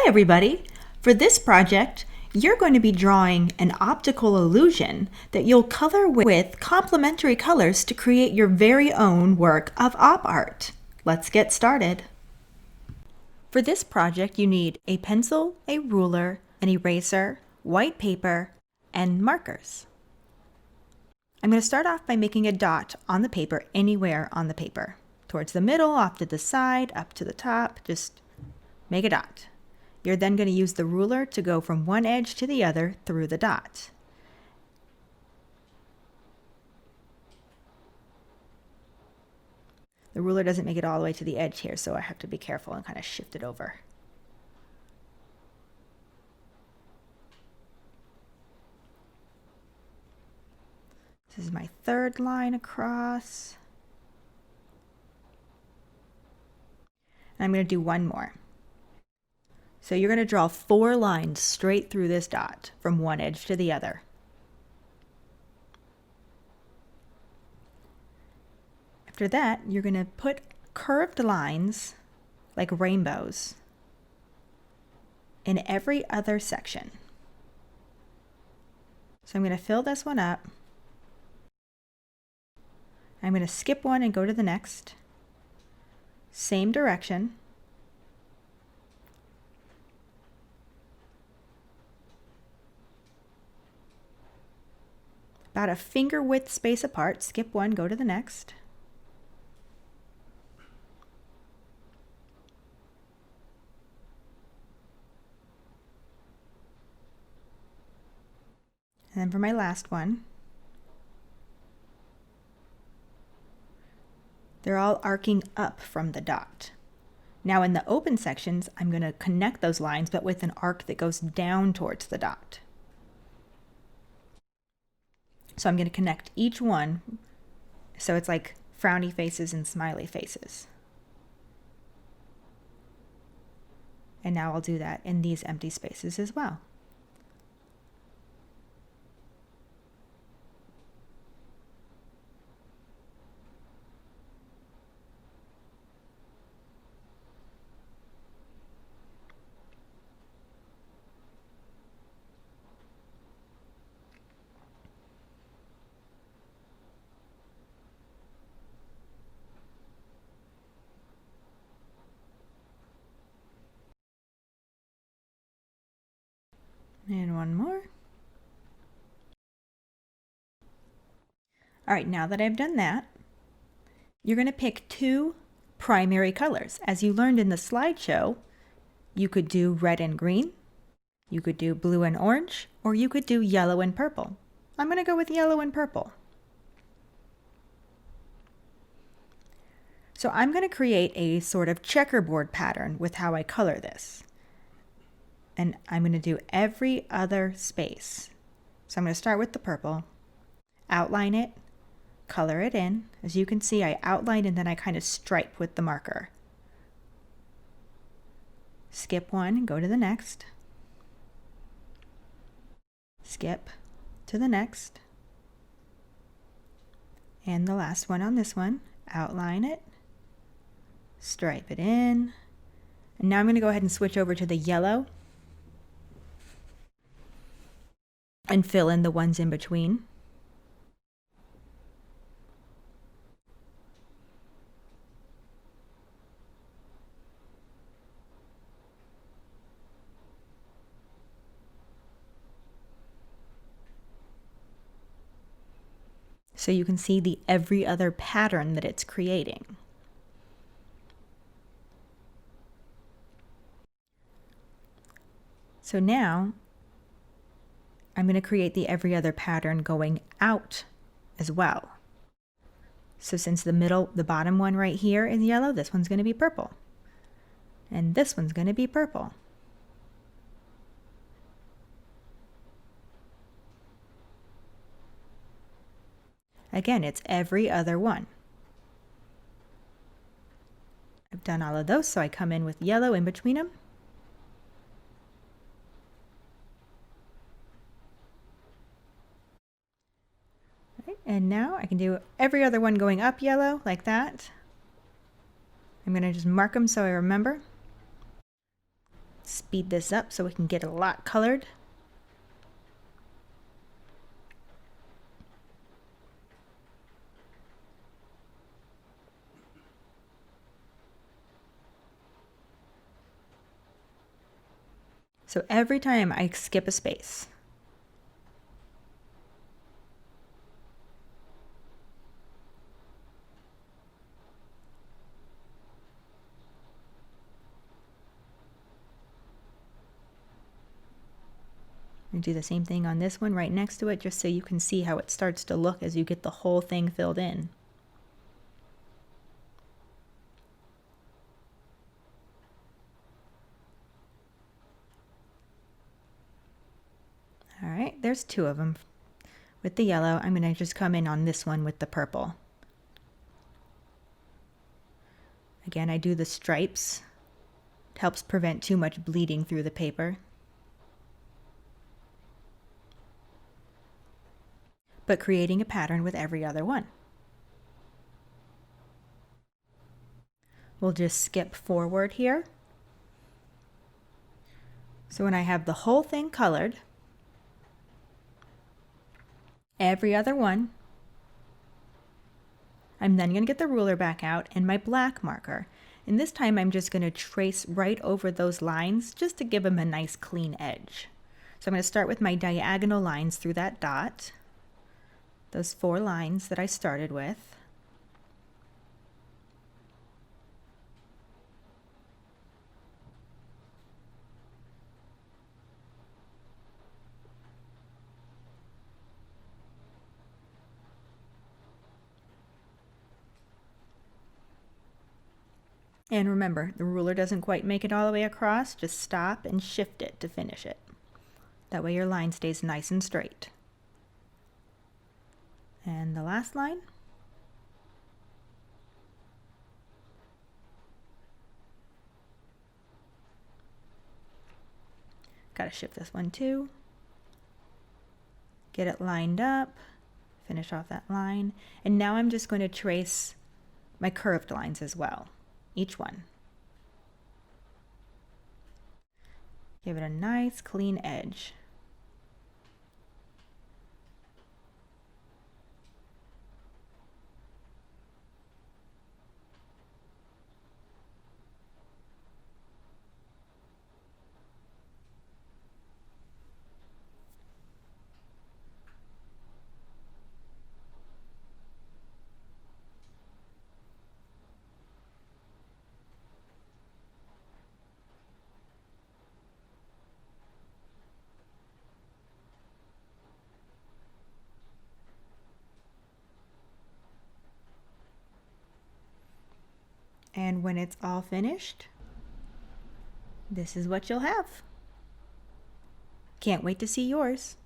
Hi everybody! For this project, you're going to be drawing an optical illusion that you'll color with complementary colors to create your very own work of op art. Let's get started. For this project, you need a pencil, a ruler, an eraser, white paper, and markers. I'm going to start off by making a dot on the paper anywhere on the paper. Towards the middle, off to the side, up to the top, just make a dot. You're then going to use the ruler to go from one edge to the other through the dot. The ruler doesn't make it all the way to the edge here, so I have to be careful and kind of shift it over. This is my third line across. And I'm going to do one more. So you're going to draw 4 lines straight through this dot from one edge to the other. After that, you're going to put curved lines like rainbows in every other section. So I'm going to fill this one up. I'm going to skip one and go to the next. Same direction. About a finger width space apart, skip one, go to the next. And then for my last one, they're all arcing up from the dot. Now in the open sections, I'm going to connect those lines, but with an arc that goes down towards the dot. So I'm going to connect each one, so it's like frowny faces and smiley faces. And now I'll do that in these empty spaces as well. And one more. All right, now that I've done that, you're going to pick 2 primary colors. As you learned in the slideshow, you could do red and green, you could do blue and orange, or you could do yellow and purple. I'm going to go with yellow and purple. So I'm going to create a sort of checkerboard pattern with how I color this. And I'm going to do every other space. So I'm going to start with the purple, outline it, color it in. As you can see, I outline and then I kind of stripe with the marker. Skip one and go to the next. Skip to the next. And the last one on this one, outline it, stripe it in. And now I'm going to go ahead and switch over to the yellow and fill in the ones in between. So you can see the every other pattern that it's creating. So now I'm going to create the every other pattern going out as well. So since the bottom one right here is yellow, this one's going to be purple. And this one's going to be purple. Again, it's every other one. I've done all of those, so I come in with yellow in between them. And now I can do every other one going up yellow like that. I'm going to just mark them so I remember. speed this up so we can get a lot colored. So every time I skip a space. And do the same thing on this one right next to it, just so you can see how it starts to look as you get the whole thing filled in. All right, there's two of them. With the yellow, I'm going to just come in on this one with the purple. Again, I do the stripes. It helps prevent too much bleeding through the paper. But creating a pattern with every other one. We'll just skip forward here. So when I have the whole thing colored, every other one, I'm then going to get the ruler back out and my black marker. And this time I'm just going to trace right over those lines just to give them a nice clean edge. So I'm going to start with my diagonal lines through that dot, those 4 lines that I started with. And remember, the ruler doesn't quite make it all the way across, just stop and shift it to finish it. That way your line stays nice and straight. And the last line. Gotta shift this one too. Get it lined up, finish off that line. And now I'm just going to trace my curved lines as well, each one. Give it a nice clean edge. And when it's all finished, this is what you'll have. Can't wait to see yours.